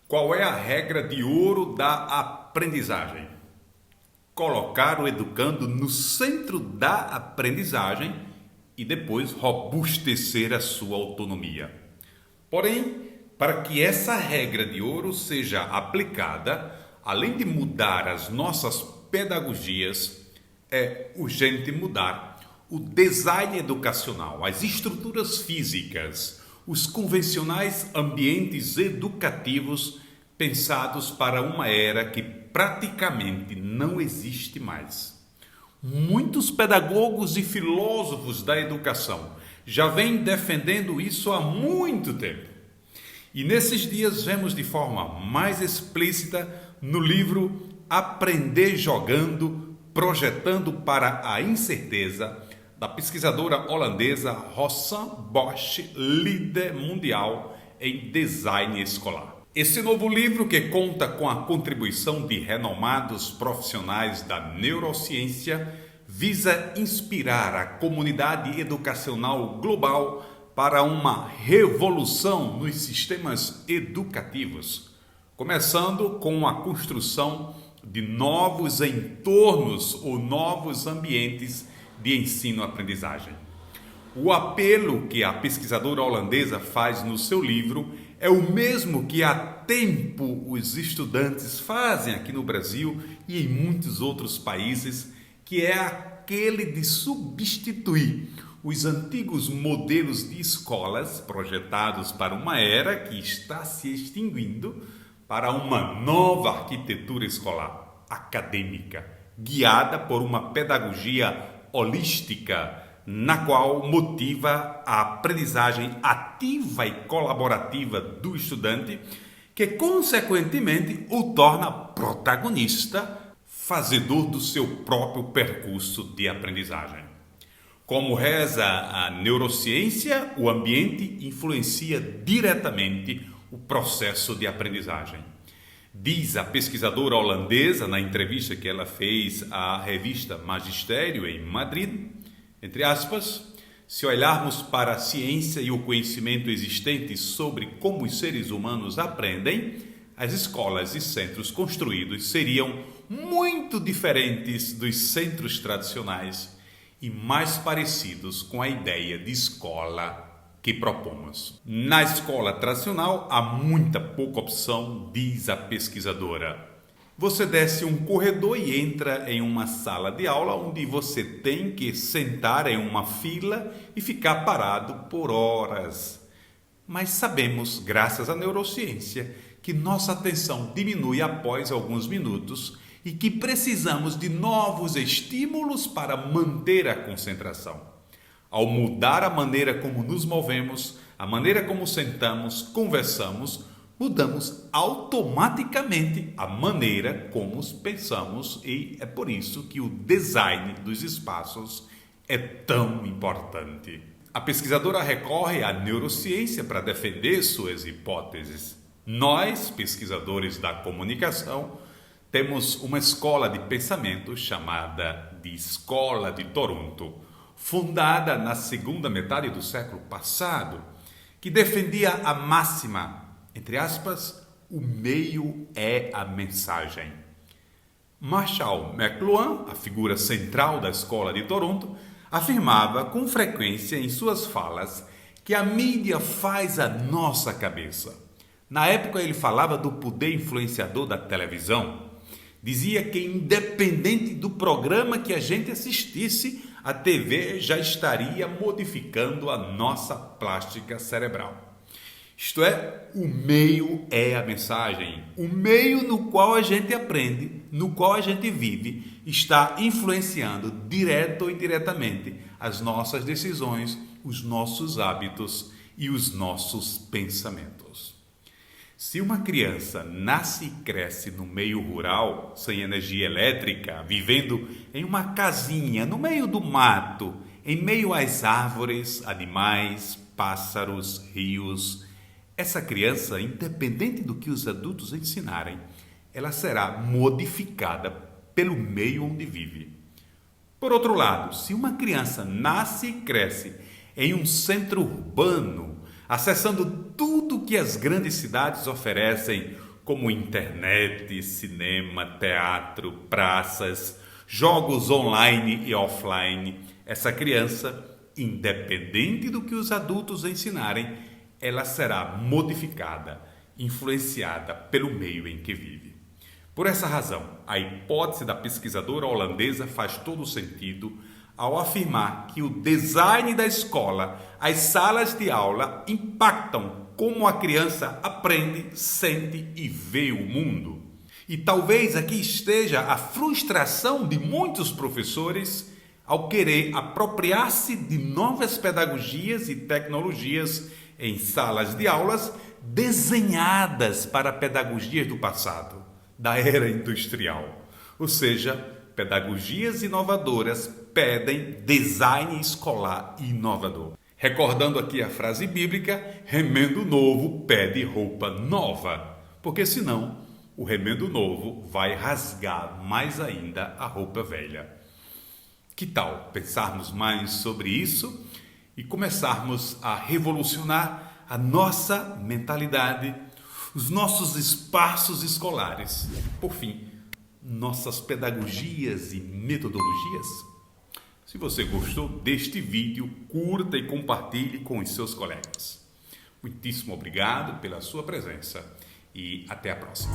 Qual é a regra de ouro da aprendizagem? Colocar o educando no centro da aprendizagem e depois robustecer a sua autonomia. Porém, para que essa regra de ouro seja aplicada, além de mudar as nossas pedagogias, é urgente mudar o design educacional, as estruturas físicas, os convencionais ambientes educativos pensados para uma era que praticamente não existe mais. Muitos pedagogos e filósofos da educação já vêm defendendo isso há muito tempo. E nesses dias vemos de forma mais explícita no livro Aprender Jogando, Projetando para a Incerteza, da pesquisadora holandesa Rosanne Bosch, líder mundial em design escolar. Esse novo livro, que conta com a contribuição de renomados profissionais da neurociência, visa inspirar a comunidade educacional global para uma revolução nos sistemas educativos, começando com a construção de novos entornos ou novos ambientes de ensino-aprendizagem. O apelo que a pesquisadora holandesa faz no seu livro é o mesmo que há tempo os estudantes fazem aqui no Brasil e em muitos outros países, que é aquele de substituir os antigos modelos de escolas projetados para uma era que está se extinguindo para uma nova arquitetura escolar, acadêmica, guiada por uma pedagogia holística, na qual motiva a aprendizagem ativa e colaborativa do estudante, que consequentemente o torna protagonista, fazedor do seu próprio percurso de aprendizagem. Como reza a neurociência, o ambiente influencia diretamente o processo de aprendizagem. Diz a pesquisadora holandesa na entrevista que ela fez à revista Magistério em Madrid, entre aspas, se olharmos para a ciência e o conhecimento existente sobre como os seres humanos aprendem, as escolas e centros construídos seriam muito diferentes dos centros tradicionais e mais parecidos com a ideia de escola que propomos. Na escola tradicional há muita pouca opção, diz a pesquisadora. Você desce um corredor e entra em uma sala de aula onde você tem que sentar em uma fila e ficar parado por horas. Mas sabemos, graças à neurociência, que nossa atenção diminui após alguns minutos e que precisamos de novos estímulos para manter a concentração. Ao mudar a maneira como nos movemos, a maneira como sentamos, conversamos, mudamos automaticamente a maneira como pensamos, e é por isso que o design dos espaços é tão importante. A pesquisadora recorre à neurociência para defender suas hipóteses. Nós, pesquisadores da comunicação, temos uma escola de pensamento chamada de Escola de Toronto, fundada na segunda metade do século passado, que defendia a máxima, entre aspas, o meio é a mensagem. Marshall McLuhan, a figura central da Escola de Toronto, afirmava com frequência em suas falas que a mídia faz a nossa cabeça. Na época ele falava do poder influenciador da televisão. Dizia que independente do programa que a gente assistisse, a TV já estaria modificando a nossa plástica cerebral. Isto é, o meio é a mensagem. O meio no qual a gente aprende, no qual a gente vive, está influenciando direto ou indiretamente as nossas decisões, os nossos hábitos e os nossos pensamentos. Se uma criança nasce e cresce no meio rural, sem energia elétrica, vivendo em uma casinha no meio do mato, em meio às árvores, animais, pássaros, rios, essa criança, independente do que os adultos ensinarem, ela será modificada pelo meio onde vive. Por outro lado, se uma criança nasce e cresce em um centro urbano, acessando tudo que as grandes cidades oferecem como internet, cinema, teatro, praças, jogos online e offline, essa criança, independente do que os adultos ensinarem, ela será modificada, influenciada pelo meio em que vive. Por essa razão, a hipótese da pesquisadora holandesa faz todo sentido ao afirmar que o design da escola, as salas de aula, impactam como a criança aprende, sente e vê o mundo. E talvez aqui esteja a frustração de muitos professores ao querer apropriar-se de novas pedagogias e tecnologias em salas de aulas desenhadas para pedagogias do passado, da era industrial. Ou seja, pedagogias inovadoras pedem design escolar inovador. Recordando aqui a frase bíblica, remendo novo pede roupa nova, porque senão o remendo novo vai rasgar mais ainda a roupa velha. Que tal pensarmos mais sobre isso e começarmos a revolucionar a nossa mentalidade, os nossos espaços escolares, por fim, nossas pedagogias e metodologias? Se você gostou deste vídeo, curta e compartilhe com os seus colegas. Muitíssimo obrigado pela sua presença e até a próxima.